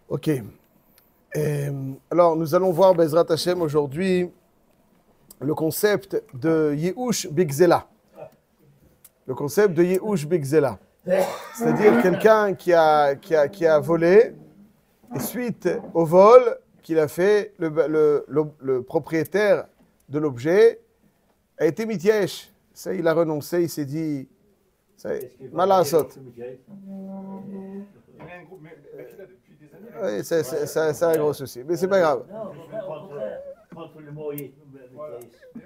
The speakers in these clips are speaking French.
Ok. Alors, nous allons voir, Bezrat Hashem, aujourd'hui, le concept de Yehush Bigzela. Le concept de Yehush Bigzela. C'est-à-dire quelqu'un qui a volé, et suite au vol qu'il a fait, le propriétaire de l'objet a été mitiesh. Ça, il a renoncé, il s'est dit, malasot. Oui, c'est un gros souci, mais c'est pas grave.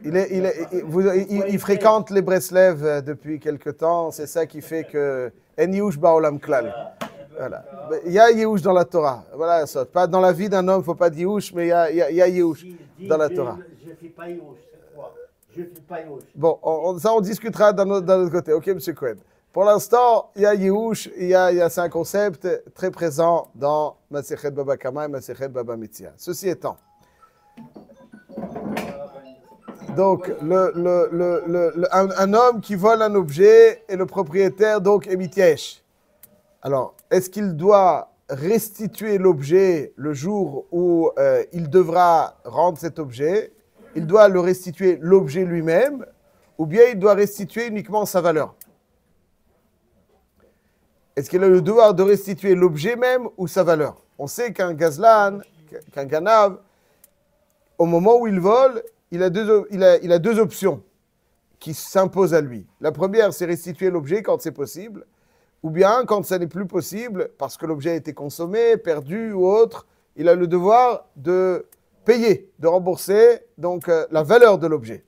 Il fréquente les Breslev depuis quelque temps, c'est ça qui fait que En Yehush Ba'olam Klal. Voilà. Il y a Yehush dans la Torah. Voilà, ça. Pas dans la vie d'un homme, il ne faut pas de Yehush, mais il y a Yehush dans la Torah. Je ne fais pas Yehush, c'est quoi? Je ne fais pas Yehush. Bon, ça on discutera d'un autre côté. Ok, M. Cohen. Pour l'instant, il y a Yehush, c'est un concept très présent dans Masechet Baba Kama et Masechet Baba Metzia. Ceci étant, donc, un homme qui vole un objet et le propriétaire donc est mitiesh. Alors, est-ce qu'il doit restituer l'objet le jour où il devra rendre cet objet? Il doit le restituer l'objet lui-même, ou bien il doit restituer uniquement sa valeur? Est-ce qu'il a le devoir de restituer l'objet même ou sa valeur? On sait qu'un gazlan, qu'un ganav, au moment où il vole, il a deux options qui s'imposent à lui. La première, c'est restituer l'objet quand c'est possible, ou bien quand ça n'est plus possible, parce que l'objet a été consommé, perdu ou autre, il a le devoir de payer, de rembourser donc la valeur de l'objet.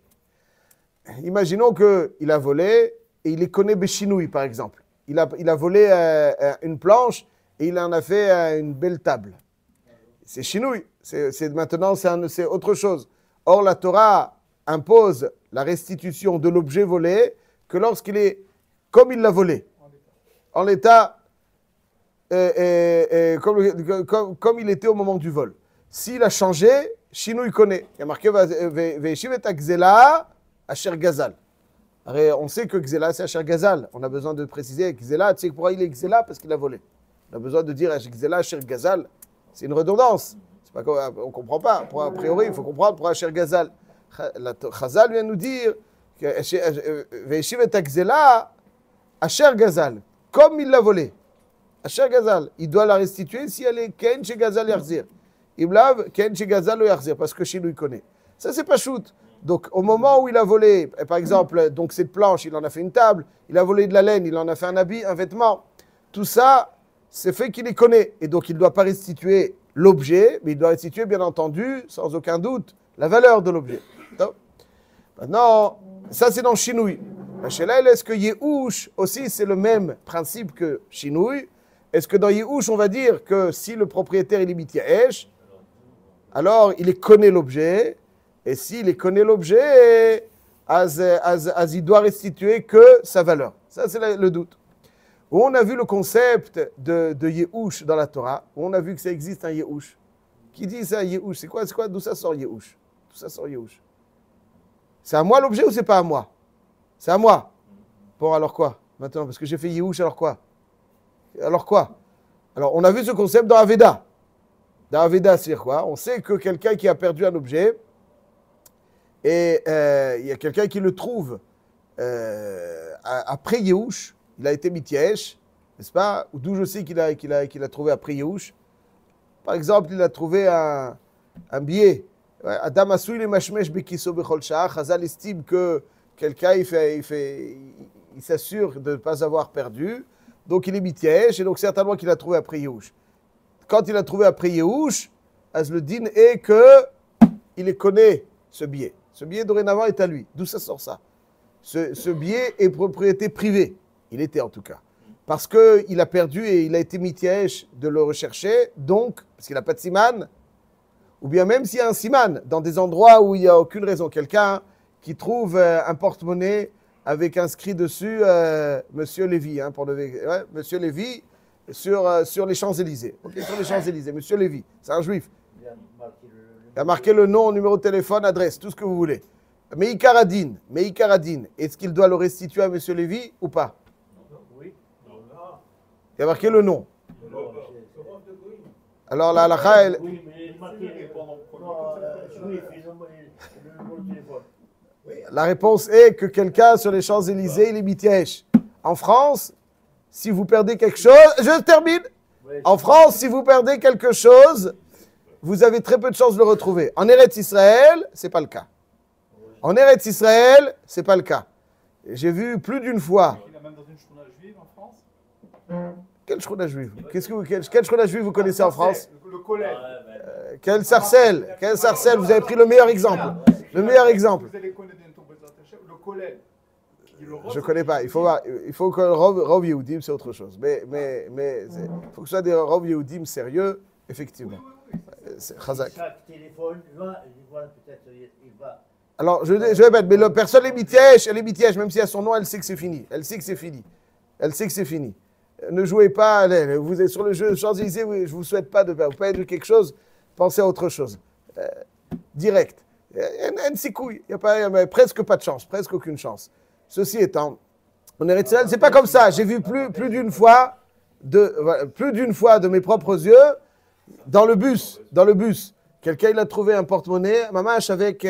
Imaginons qu'il a volé et il est connaît Béchinouille, par exemple. Il a volé une planche et il en a fait une belle table. C'est chinouille. Maintenant, c'est autre chose. Or, la Torah impose la restitution de l'objet volé que lorsqu'il est comme il l'a volé. En l'état, comme il était au moment du vol. S'il a changé, chinouille connaît. Il y a marqué Ve'eshiv et Gzela Asher Gazal. On sait que Gzela, c'est Asher Gazal. On a besoin de préciser Gzela. Tu sais pourquoi il est Gzela? Parce qu'il a volé. On a besoin de dire Gzela Asher Gazal. C'est une redondance. On ne comprend pas. A priori, il faut comprendre pour Asher Gazal. Chazal vient nous dire Ve'eshiv et Gzela Asher Gazal. Comme il l'a volé. Asher Gazal. Il doit la restituer si elle est Ken chez Gazal Yarzir. Iblav Ken chez Gazal Yarzir. Parce que chez lui, il connaît. Ça, c'est pas shoot. Donc, au moment où il a volé, par exemple, donc cette planche, il en a fait une table, il a volé de la laine, il en a fait un habit, un vêtement. Tout ça, c'est fait qu'il les connaît. Et donc, il ne doit pas restituer l'objet, mais il doit restituer, bien entendu, sans aucun doute, la valeur de l'objet. Maintenant, ça, c'est dans Chinouille. Chez là, est-ce que Yehush aussi, c'est le même principe que Chinouille? Est-ce que dans Yehush, on va dire que si le propriétaire est mitiesh, alors il connaît l'objet. Et s'il connaît l'objet, il doit restituer que sa valeur. Ça, c'est le doute. Où on a vu le concept de Yehush dans la Torah, où on a vu que ça existe un Yehush. Qui dit ça, Yehush? C'est quoi? D'où ça sort Yehush? D'où ça sort Yehush? C'est à moi l'objet ou c'est pas à moi? C'est à moi. Bon, alors quoi? Maintenant, parce que j'ai fait Yehush, alors quoi? Alors quoi? Alors, on a vu ce concept dans Aveda. Dans Aveda, c'est quoi? On sait que quelqu'un qui a perdu un objet, et il y a quelqu'un qui le trouve après Yehush, il a été mitiesh, n'est-ce pas? D'où je sais qu'il a trouvé après Yehush. Par exemple, il a trouvé un billet. Adam Asui le mashmesh bekiso bechol shah. Chazal estime que quelqu'un il s'assure de ne pas avoir perdu. Donc il est mitiesh, et donc certainement qu'il a trouvé après Yehush. Quand il a trouvé après Yehush, le din est que il connaît ce billet. Ce billet dorénavant est à lui. D'où ça sort ça? Ce billet est propriété privée. Il était en tout cas. Parce qu'il a perdu et il a été mitiesh de le rechercher. Donc, parce qu'il n'a pas de siman, ou bien même s'il y a un siman, dans des endroits où il n'y a aucune raison. Quelqu'un qui trouve un porte-monnaie avec inscrit dessus Monsieur Lévy. Monsieur Lévy sur les Champs-Élysées. Ok, sur les Champs-Élysées. Monsieur Lévy, c'est un juif. Il a marqué le nom, numéro de téléphone, adresse, tout ce que vous voulez. Meïkar Adin, est-ce qu'il doit le restituer à M. Lévy ou pas? Oui. Il a marqué le nom. Alors la halakha, elle... Oui, mais il m'a tiré pendant juif, ils ont le numéro de téléphone. La réponse est que quelqu'un sur les Champs-Élysées, il est mitièche. En France, si vous perdez quelque chose... Je termine. En France, si vous perdez quelque chose, vous avez très peu de chances de le retrouver. En Eretz Israël, c'est pas le cas. En Eretz Israël, c'est pas le cas. J'ai vu plus d'une fois... Il a même dans une chouna juive en France. Quelle chouna juive? Quelle chouna juive vous connaissez en France? Le collège. Quel sarcelle? Quel sarcelle? Vous avez pris le meilleur exemple. Le meilleur exemple. Vous allez connaître le collège. Je ne connais pas. Il faut que Rov Yehudim, c'est autre chose. Mais il faut que ce soit des Rov Yehudim sérieux, effectivement. C'est chazak. Chaque téléphone, voilà, peut-être il va. Alors, je répète, mais la personne est mitièche, elle est mitièche, même si à son nom, elle sait que c'est fini. Elle sait que c'est fini. Elle sait que c'est fini. Ne jouez pas, vous êtes sur le jeu Champs-Élysées, je ne vous souhaite pas de perdre. Vous perdez quelque chose, pensez à autre chose. Direct. Il n'y a presque pas de chance, presque aucune chance. Ceci étant, on est Israël, c'est pas comme ça. J'ai vu plus d'une fois de mes propres yeux dans le bus. Quelqu'un il a trouvé un porte-monnaie, ma mâche avec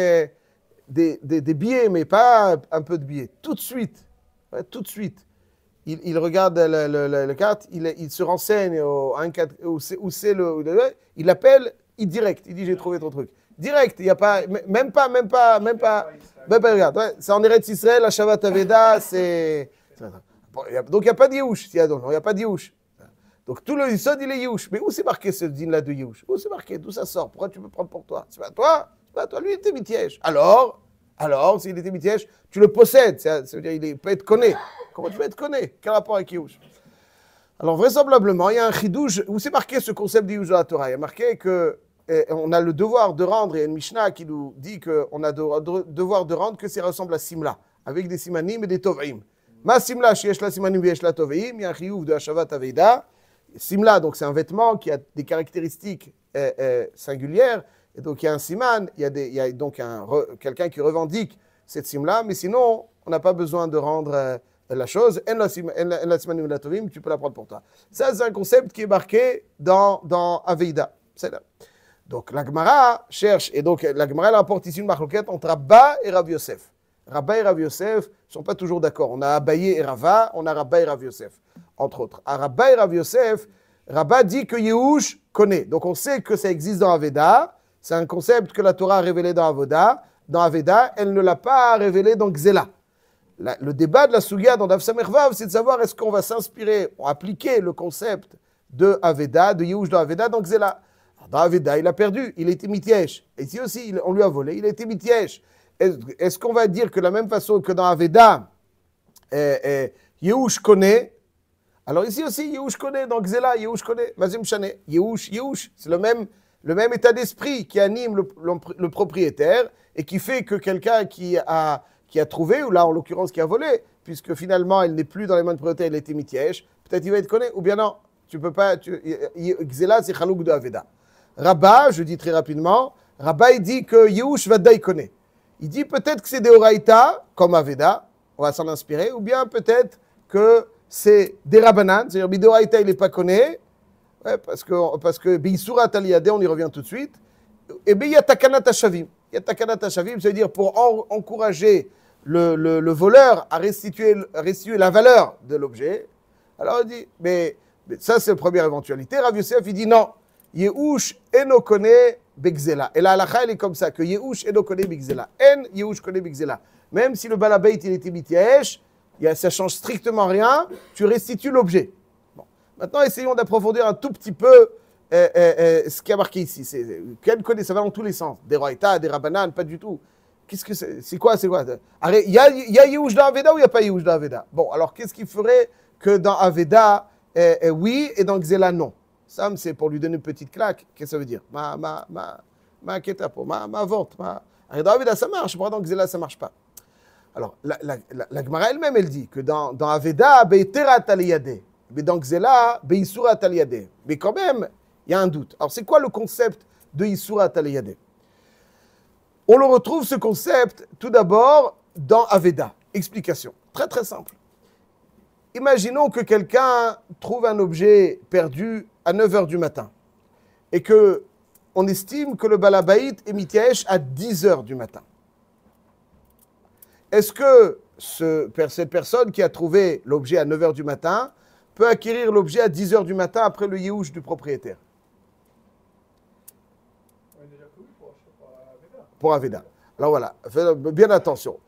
des billets, mais pas un peu de billets. Tout de suite, il regarde la carte, il se renseigne où c'est il appelle, direct. Il dit j'ai trouvé ton truc. Direct, il n'y a pas, même pas, regarde, c'est en Eretz Israël, la Shavat Aveda, c'est... Donc il n'y a pas de Yehush, il n'y a pas de Yehush. Donc tout le Yisod, il est Yehush. Mais où c'est marqué ce din-là de Yehush? Où c'est marqué? D'où ça sort? Pourquoi tu peux prendre pour toi? C'est pas toi? Lui, il était mitièche. Alors, s'il était mitièche, tu le possèdes. Ça veut dire il peut être conné. Comment tu peux être conné? Quel rapport avec Yehush? Alors vraisemblablement, il y a un chidouche, où c'est marqué ce concept de Yehush dans la Torah. Il y a marqué que on a le devoir de rendre, il y a une Mishnah qui nous dit qu'on a le devoir de rendre que ça ressemble à Simla, avec des Simanim et des Tov'im. Ma Simla, sheyesh la Simanim yesh la Tov'im, il y a un chiyuv de Hashavat Aveida. Simla, donc c'est un vêtement qui a des caractéristiques singulières, et donc il y a un Siman, il y a donc quelqu'un qui revendique cette Simla, mais sinon, on n'a pas besoin de rendre la chose. En la Simanim et la Tov'im, tu peux la prendre pour toi. Ça, c'est un concept qui est marqué dans Aveida. C'est là. Donc la Gemara cherche, et donc la Gemara elle rapporte ici une marloquette entre Rabba et Rav Yosef. Rabba et Rav Yosef ne sont pas toujours d'accord. On a Abaye et Rava, on a Rabba et Rav Yosef, entre autres. À Rabba et Rav Yosef, Rabba dit que Yehush connaît. Donc on sait que ça existe dans Aveda, c'est un concept que la Torah a révélé dans Aveda, elle ne l'a pas révélé dans Gzela. Le débat de la Sugia dans Daf Samech Vav, c'est de savoir est-ce qu'on va s'inspirer, ou appliquer le concept de Aveda, de Yehush dans Aveda, dans Gzela. Dans Aveda, il a perdu, il était mitièche. Et ici aussi, on lui a volé, il a été mitièche. Est-ce qu'on va dire que de la même façon que dans Aveda, Yehush connaît? Alors ici aussi, Yehush connaît, dans Gzela, Yehush connaît, Mazim Shane, Yehush, c'est le même état d'esprit qui anime le propriétaire et qui fait que quelqu'un qui a trouvé, ou là en l'occurrence qui a volé, puisque finalement elle n'est plus dans les mains de propriétaire, elle était mitièche, peut-être il va être connaît, ou bien non, tu peux pas, Gzela c'est Chalouk de Aveda. Rabba, je dis très rapidement, Rabba il dit que Yehush Vada il connaît. Il dit peut-être que c'est des Horaïta, comme Aveda, on va s'en inspirer, ou bien peut-être que c'est des Rabbanan, c'est-à-dire Bidoraïta il n'est pas connu, parce que Beisourat Aliyade, on y revient tout de suite, et bien il y a Takanat Hashavim. Il y a Takanat Hashavim, c'est-à-dire pour encourager le voleur à restituer la valeur de l'objet. Alors il dit, mais ça c'est la première éventualité. Rav Yosef il dit non. Yehush eno kone begzela. Et la halakha, elle est comme ça, que Yehush eno kone begzela. En Yehush kone begzela. Même si le balabait, il était mitièche, ça change strictement rien, tu restitues l'objet. Bon. Maintenant, essayons d'approfondir un tout petit peu ce qui a marqué ici. Quel connaît, ça va dans tous les sens. Des Roïta, des Rabbanan, pas du tout. Qu'est-ce que c'est quoi? Il y a Yehush dans Aveda ou il n'y a pas Yehush dans Aveda? Bon, alors qu'est-ce qui ferait que dans Aveda, oui, et dans Gzela, non? Ça, c'est pour lui donner une petite claque. Qu'est-ce que ça veut dire? Ma ketapo, ma vente. Dans Aveda, ça marche. Pourquoi dans Gzela, ça ne marche pas? Alors, la Gemara elle-même, elle dit que dans Aveda, Beiterat aliyade. Mais dans Gzela, Beisurat aliyade. Mais quand même, il y a un doute. Alors, c'est quoi le concept de Isurat aliyade? On le retrouve, ce concept, tout d'abord, dans Aveda. Explication. Très, très simple. Imaginons que quelqu'un trouve un objet perdu à 9 h du matin et que on estime que le Balabaït est Mityaesh à 10 h du matin. Est-ce que cette personne qui a trouvé l'objet à 9 h du matin peut acquérir l'objet à 10 h du matin après le Yehush du propriétaire? On a déjà que oui pour acheter pour Aveda. Pour Aveda. Alors voilà, faites bien attention.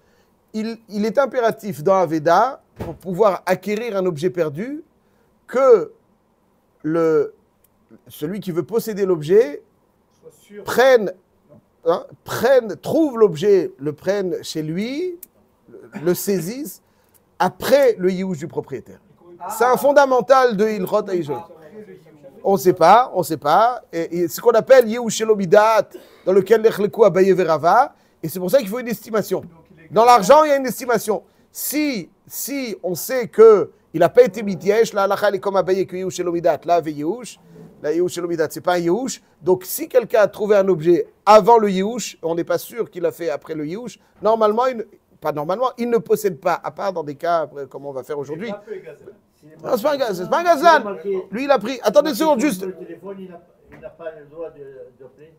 Il est impératif dans Aveda, pour pouvoir acquérir un objet perdu, que celui qui veut posséder l'objet Sois sûr. trouve l'objet, le prenne chez lui, le saisisse, après le Yehush du propriétaire. C'est un fondamental de Ilchot Haïjot. On ne sait pas. Et ce qu'on appelle Yehush Elomidat, dans lequel l'Echlekou Abaye Verava, et c'est pour ça qu'il faut une estimation. Dans l'argent, il y a une estimation. Si on sait qu'il n'a pas été mityesh, là, l'achal est comme Abaye que Yehush Elomidat, là, avec Yehush. La Yehush Elomidat, ce n'est pas un Yehush. Donc, si quelqu'un a trouvé un objet avant le Yehush, on n'est pas sûr qu'il l'a fait après le Yehush, normalement, il ne possède pas, à part dans des cas comme on va faire aujourd'hui. Un peu les gazelles. Non, c'est pas un gazlan. Lui, il a pris. Attendez une seconde, juste. Le téléphone, il n'a pas le droit d'appeler.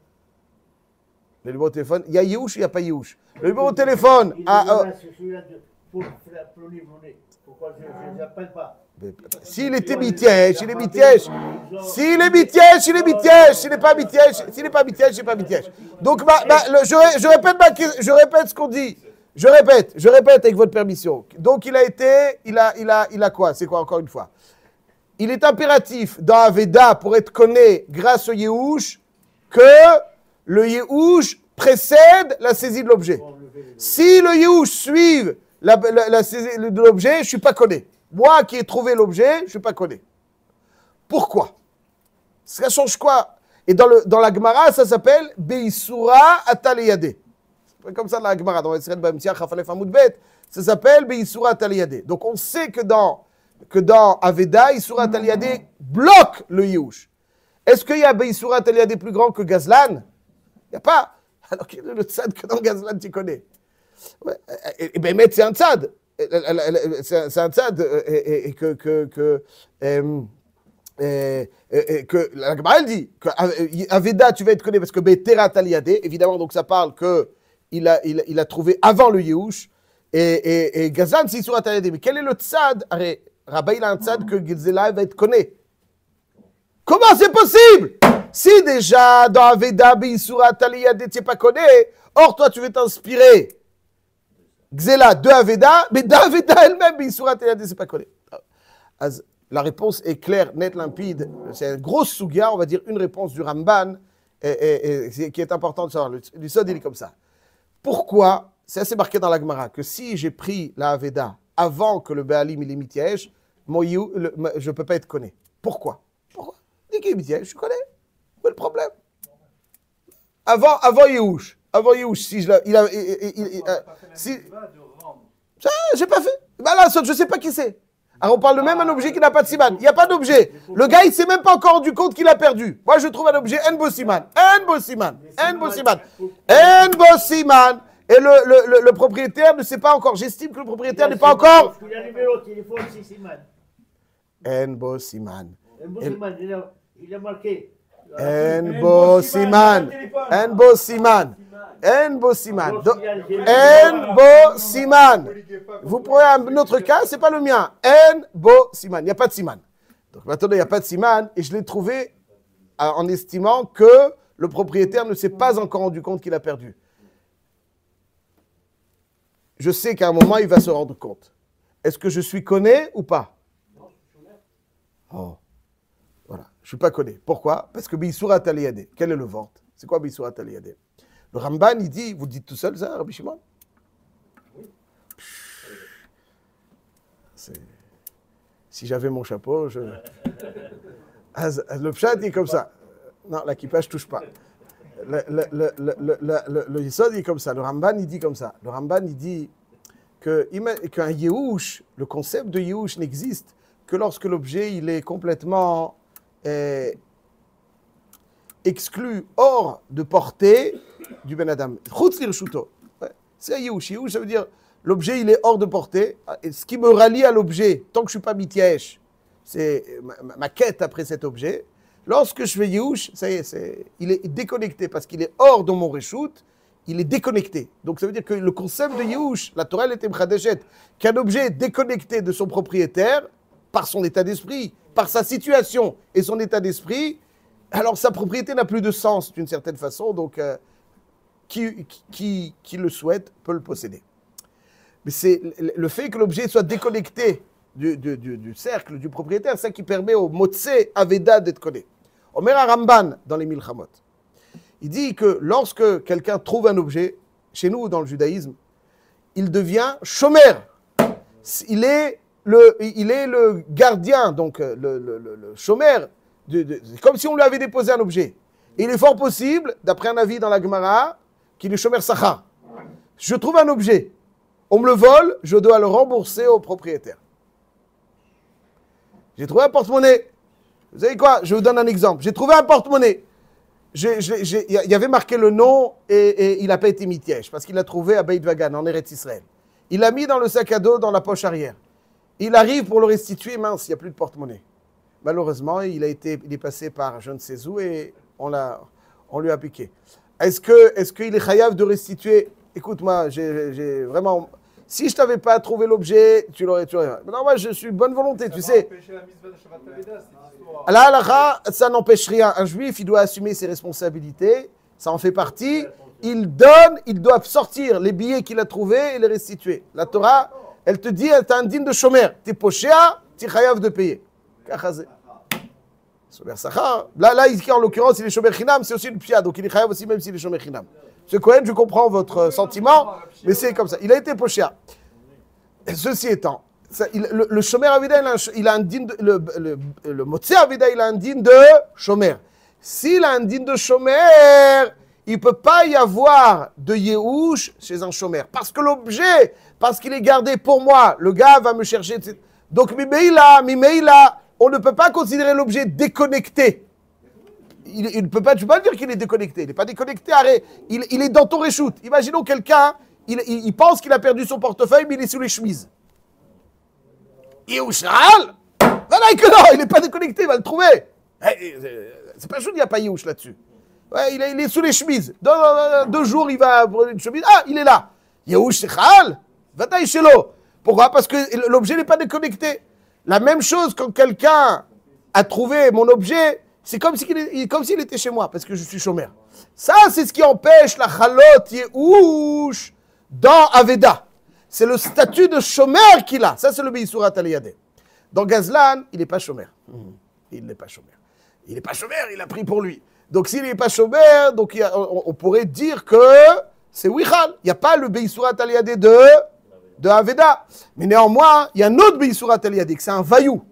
Le numéro de téléphone, il y a Yehush, il n'y a pas Yehush. Le numéro de téléphone. Pour plomber. Pourquoi je ne l'appelle pas? S'il était mityesh, il est mityesh. S'il est mityesh, il est mityesh. S'il n'est pas mityesh, il n'est pas mityesh. Donc, je répète ce qu'on dit. Je répète avec votre permission. Donc, il a quoi? C'est quoi encore une fois? Il est impératif dans Aveda pour être connu grâce au Yehush que le Yehush précède la saisie de l'objet. Si le Yehush suit la saisie de l'objet, je ne suis pas connu. Moi qui ai trouvé l'objet, je ne suis pas connu. Pourquoi? Ça change quoi? Et dans la Gemara, ça s'appelle Beisura Ataleyade. C'est comme ça dans la Gemara, dans Esret Bamtia Chafalef Hamoud Bet, ça s'appelle Beisura Ataleyade. Donc on sait que dans Aveda, Isura Ataleyade bloque le Yehush. Est-ce qu'il y a Beisura Ataleyade plus grand que Gazlan? Il n'y a pas. Alors quel est le tzad que dans Gazlan tu connais? Ouais. Et bien, c'est un tzad. C'est un tzad et que la Gemara elle dit que Aveda tu vas être connu parce que Betera Taliyade, évidemment, donc ça parle que il a trouvé avant le Yehush et Gazlan c'est sur Taliyade. Mais quel est le tzad? Rabbi il a un tzad que Gizela va être connu. Comment c'est possible? Si déjà dans Aveda Beisura Taliyade tu n'es pas connu, or toi tu veux t'inspirer Gzela de Aveda, mais d'Aveda elle-même, Beisura Taliyade, c'est pas connu. La réponse est claire, nette, limpide. C'est une grosse sougia, on va dire une réponse du Ramban, qui est importante de savoir. Le Sod, il est comme ça. Pourquoi? C'est assez marqué dans la Gemara que si j'ai pris la Aveda avant que le Baalim il est mityesh, je ne peux pas être connu. Pourquoi? Dès qu'il est mityesh, je connais. Où est le problème? Avant Yehush. Avant Yehush, si je si ça, j'ai pas fait. Bah là, je ne sais pas qui c'est. Alors on parle de même un objet qui n'a pas de siman. Il n'y a pas d'objet. Le gars, il ne s'est même pas encore rendu compte qu'il a perdu. Moi, je trouve un objet Enbo Siman. Et le propriétaire ne sait pas encore. J'estime que le propriétaire n'est pas encore. Il a le numéro de téléphone, c'est Siman. Enbo Siman. Il a marqué. Enbo Siman. Vous prenez un autre cas, c'est pas le mien. Enbo Siman. Il n'y a pas de Siman. Donc maintenant, il n'y a pas de Siman et je l'ai trouvé en estimant que le propriétaire ne s'est pas encore rendu compte qu'il a perdu. Je sais qu'à un moment, il va se rendre compte. Est-ce que je suis connu ou pas? Oh. Voilà, je ne suis pas connu. Pourquoi? Parce que Beisura Taliyade. Quel est le vent? C'est quoi Beisura Taliyade? Le Ramban, il dit, vous le dites tout seul ça, Rabbi Shimon? Oui. Si j'avais mon chapeau, je... Le pshat est comme ça. Non, la kippa, je ne touche pas. Le Yisod est comme ça. Le Ramban, il dit comme ça. Le Ramban, il dit qu'un Yehush, le concept de Yehush n'existe que lorsque l'objet, il est complètement exclu, hors de portée du Ben Adam. Chutz l'Irshuto. C'est un Yehush. Yehush, ça veut dire l'objet il est hors de portée. Et ce qui me rallie à l'objet, tant que je ne suis pas mityaesh, c'est ma quête après cet objet. Lorsque je fais Yehush, ça y est, il est déconnecté parce qu'il est hors de mon reshoot, il est déconnecté. Donc ça veut dire que le concept de Yehush, la Torah était mchadeshet, qu'un objet est déconnecté de son propriétaire par son état d'esprit, par sa situation et son état d'esprit, alors sa propriété n'a plus de sens d'une certaine façon, donc qui le souhaite peut le posséder. Mais c'est le fait que l'objet soit déconnecté du cercle, du propriétaire, c'est ça qui permet au Motse Aveda d'être connu. Omer Ramban dans les Milchamot, il dit que lorsque quelqu'un trouve un objet, chez nous dans le judaïsme, il devient shomer. Il est le gardien, donc le shomer, comme si on lui avait déposé un objet. Et il est fort possible, d'après un avis dans la Gemara, qu'il est shomer sachar. Je trouve un objet, on me le vole, je dois le rembourser au propriétaire. J'ai trouvé un porte-monnaie. Vous savez quoi? Je vous donne un exemple. J'ai trouvé un porte-monnaie. Il y avait marqué le nom et il n'a pas été mityesh parce qu'il l'a trouvé à Beit Vagan, en Eretz Israël. Il l'a mis dans le sac à dos, dans la poche arrière. Il arrive pour le restituer, mince, il n'y a plus de porte-monnaie. Malheureusement, il est passé par je ne sais où et on lui a piqué. Est-ce qu'il est chayav de restituer? Écoute-moi, j'ai vraiment... Si je t'avais pas trouvé l'objet, tu l'aurais. Non, moi, je suis bonne volonté, tu sais. La halakha, ça n'empêche rien. Un juif, il doit assumer ses responsabilités. Ça en fait partie. Il doit sortir les billets qu'il a trouvés et les restituer. La Torah, elle te dit, t'es indigne de shomer. T'es pochéa, t'es chayav de payer. Kachazé. Shomer sachar. Là, ici, en l'occurrence, il est shomer chinam, c'est aussi une pia. Donc, il est chayav aussi, même s'il est shomer chinam. Ce Cohen, je comprends votre sentiment, mais c'est comme ça. Il a été pochéa. Ceci étant, le shomer avida, il a un digne de, le motse avida, il a un digne de shomer. S'il a un digne de shomer, il ne peut pas y avoir de yehush chez un shomer. Parce que l'objet, parce qu'il est gardé pour moi, le gars va me chercher. Donc, mimeila, on ne peut pas considérer l'objet déconnecté. Tu ne peux pas dire qu'il est déconnecté. Il n'est pas déconnecté, arrête. Il est dans ton reshoot. Imaginons quelqu'un, il pense qu'il a perdu son portefeuille, mais il est sous les chemises. Yehushal, voilà que non, il n'est pas déconnecté, il va le trouver. C'est pas chaud, il n'y a pas Yehush là-dessus. Ouais, il est sous les chemises. Dans 2 jours, il va prendre une chemise. Ah, il est là. Yehush Sechal, va-t'aille chez l'eau. Pourquoi? Parce que l'objet n'est pas déconnecté. La même chose quand quelqu'un a trouvé mon objet, c'est comme s'il était chez moi, parce que je suis chômeur. Ça, c'est ce qui empêche la chalot yehush dans Aveda. C'est le statut de chômeur qu'il a. Ça, c'est le Beisurat Aliyadeh. Dans Gazlan, il n'est pas chômeur. Il n'est pas chômeur. Il n'est pas chômeur, il a pris pour lui. Donc, s'il n'est pas chômeur, donc on pourrait dire que c'est Wichal. Il n'y a pas le Beisurat Aliyadeh de Aveda. Mais néanmoins, il y a un autre Beisurat Aliyadeh, que c'est un vaillou.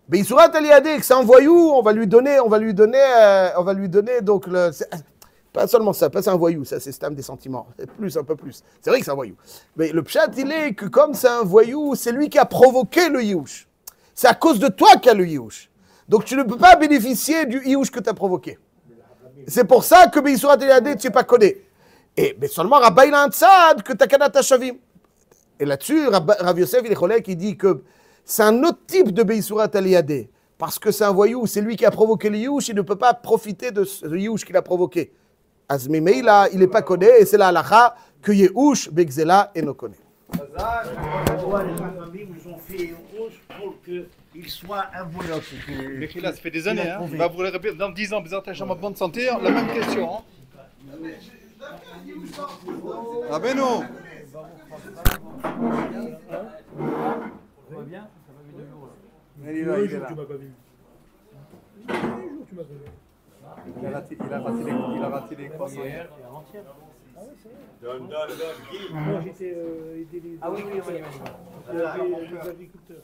Beisurat Aliyadeh, que c'est un voyou, on va lui donner donc pas seulement ça, pas c'est un voyou, ça c'est stam des sentiments, un peu plus. C'est vrai que c'est un voyou. Mais le pshat, il est que comme c'est un voyou, c'est lui qui a provoqué le yiouch. C'est à cause de toi qu'il y a le yiouch. Donc tu ne peux pas bénéficier du yiouch que tu as provoqué. C'est pour ça que Beisurat Aliyadeh, tu n'es pas connu. Mais seulement Rabbi il a un tzad que Takanat Hashavim. Et là-dessus, Rav Yosef, il est cholèque, qui dit que c'est un autre type de Beisurat Aliyadeh. Parce que c'est un voyou, c'est lui qui a provoqué le yiouch, il ne peut pas profiter de ce yiouch qu'il a provoqué. Azmi Meila, il n'est pas connu, et c'est la halakha que Yehush Begzela et no connaît. Les familles nous ont fait Yehush pour qu'il soit un voyant. Mais là, ça fait des années, hein. Il va vous le répéter dans 10 ans, Bézat Hashem, en bonne santé, la même question. Hein. Ah ben non. Il est là, il est là. Il a raté les croissants hier et avant-hier. Moi j'étais aider les agriculteurs.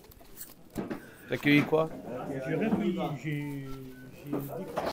T'as accueilli quoi? J'ai rien payé, j'ai dit